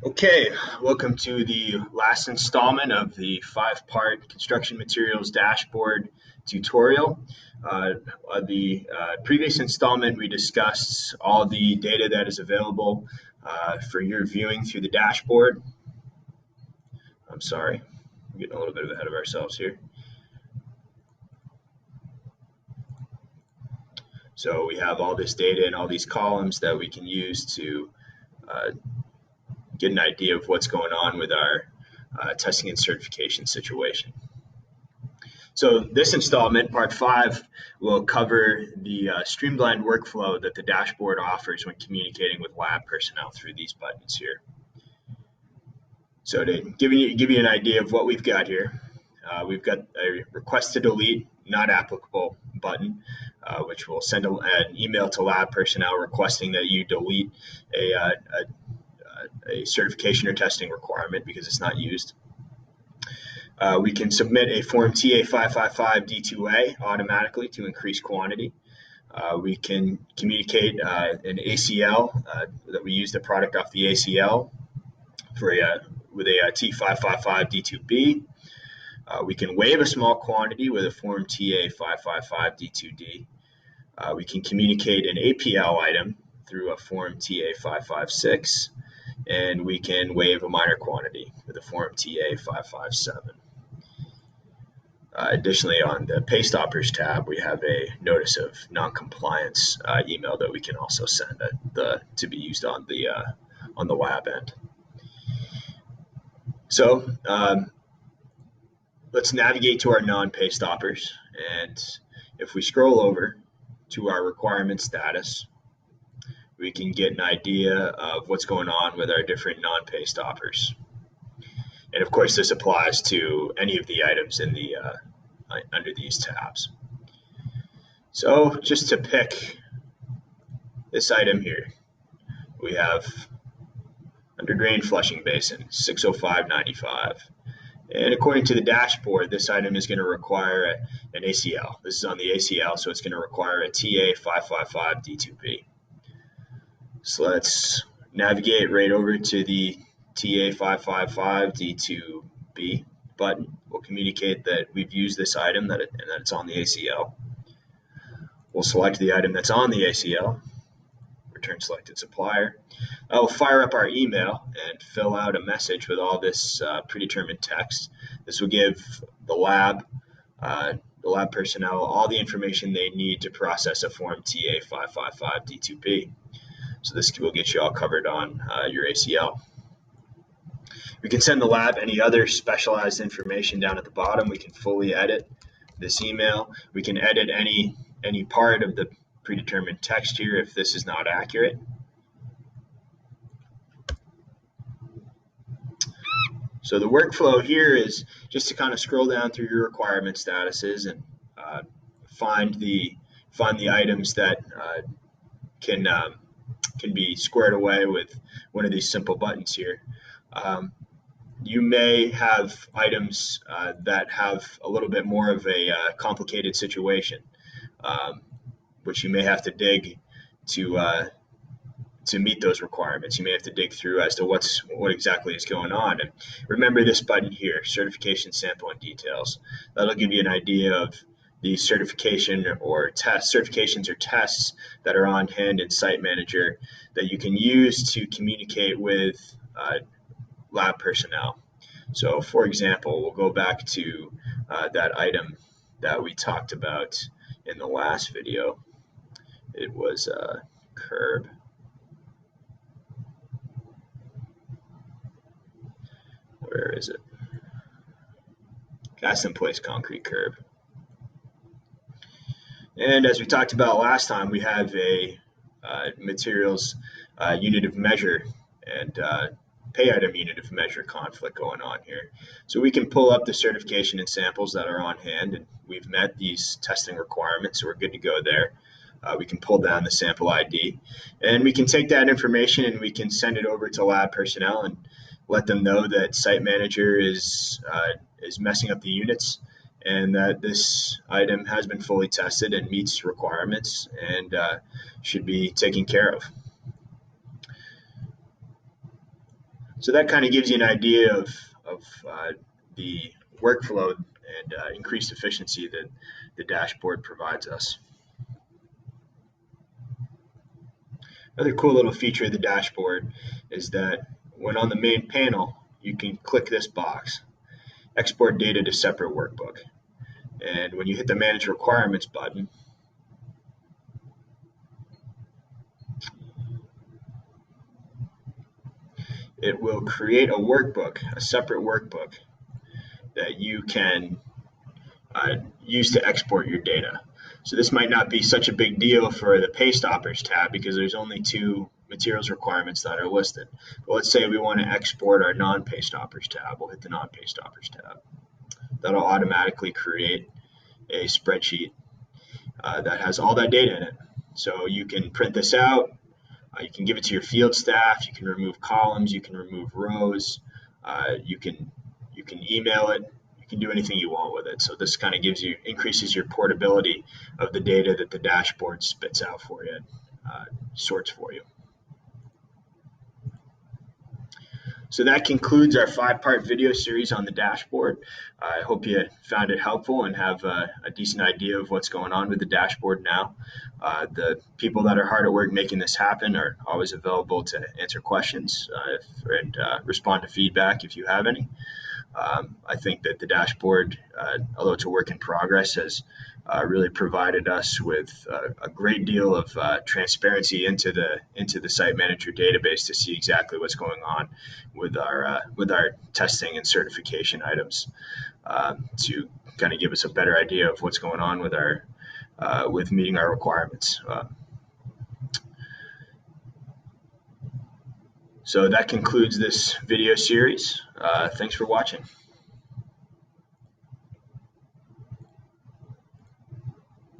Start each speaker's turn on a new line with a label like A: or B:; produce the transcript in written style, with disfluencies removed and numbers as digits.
A: Okay, welcome to the last installment of the five-part construction materials dashboard tutorial. The previous installment, we discussed all the data that is available for your viewing through the dashboard. I'm sorry, we're getting a little bit ahead of ourselves here. So we have all this data and all these columns that we can use to get an idea of what's going on with our testing and certification situation. So this installment, part 5, will cover the streamlined workflow that the dashboard offers when communicating with lab personnel through these buttons here. So to give you an idea of what we've got here, we've got a request to delete not applicable button, which will send an email to lab personnel requesting that you delete a certification or testing requirement because it's not used. We can submit a form TA555 D2A automatically to increase quantity. We can communicate an ACL that we use the product off the ACL with a T555 D2B. We can waive a small quantity with a form TA555 D2D. We can communicate an APL item through a form TA556. And we can waive a minor quantity with a form TA557. Additionally, on the pay stoppers tab, we have a notice of non-compliance email that we can also send to be used on the lab end. So let's navigate to our non-pay stoppers, and if we scroll over to our requirement status, we can get an idea of what's going on with our different non-pay stoppers. And of course, this applies to any of the items in the under these tabs. So just to pick this item here, we have under drain flushing basin 605.95. And according to the dashboard, this item is going to require an ACL. This is on the ACL, so it's going to require a TA555 D2B. So let's navigate right over to the TA555 D2B button. We'll communicate that we've used this item and that it's on the ACL. We'll select the item that's on the ACL, return selected supplier. I'll fire up our email and fill out a message with all this predetermined text. This will give the lab personnel all the information they need to process a form TA555 D2B. So this will get you all covered on your ACL. We can send the lab any other specialized information down at the bottom. We can fully edit this email. We can edit any part of the predetermined text here if this is not accurate. So the workflow here is just to kind of scroll down through your requirement statuses and find the items that can be squared away with one of these simple buttons here. You may have items that have a little bit more of a complicated situation, which you may have to dig to meet those requirements. You may have to dig through as to what exactly is going on. And remember this button here, certification sample and details. That'll give you an idea of the certifications or tests that are on hand in Site Manager that you can use to communicate with lab personnel. So for example, we'll go back to that item that we talked about in the last video. It was curb. Where is it? Cast in place concrete curb. And as we talked about last time, we have a materials unit of measure and pay item unit of measure conflict going on here. So we can pull up the certification and samples that are on hand, and we've met these testing requirements, so we're good to go there. We can pull down the sample ID, and we can take that information and we can send it over to lab personnel and let them know that Site Manager is messing up the units and that this item has been fully tested and meets requirements and should be taken care of. So that kind of gives you an idea of the workflow and increased efficiency that the dashboard provides us. Another cool little feature of the dashboard is that when on the main panel, you can click this box, export data to separate workbook. And when you hit the manage requirements button, it will create a workbook, a separate workbook that you can use to export your data. So this might not be such a big deal for the pay stoppers tab because there's only 2 materials requirements that are listed. But let's say we want to export our non-pay stoppers tab. We'll hit the non-pay stoppers tab. That'll automatically create a spreadsheet that has all that data in it. So you can print this out. You can give it to your field staff. You can remove columns. You can remove rows. You can email it. You can do anything you want with it. So this kind of increases your portability of the data that the dashboard spits out for you, sorts for you. So that concludes our 5-part video series on the dashboard. I hope you found it helpful and have a decent idea of what's going on with the dashboard now. The people that are hard at work making this happen are always available to answer questions and respond to feedback if you have any. I think that the dashboard, although it's a work in progress, has really provided us with a great deal of transparency into the Site Manager database to see exactly what's going on with our testing and certification items, to kind of give us a better idea of what's going on with meeting our requirements. So that concludes this video series. Thanks for watching.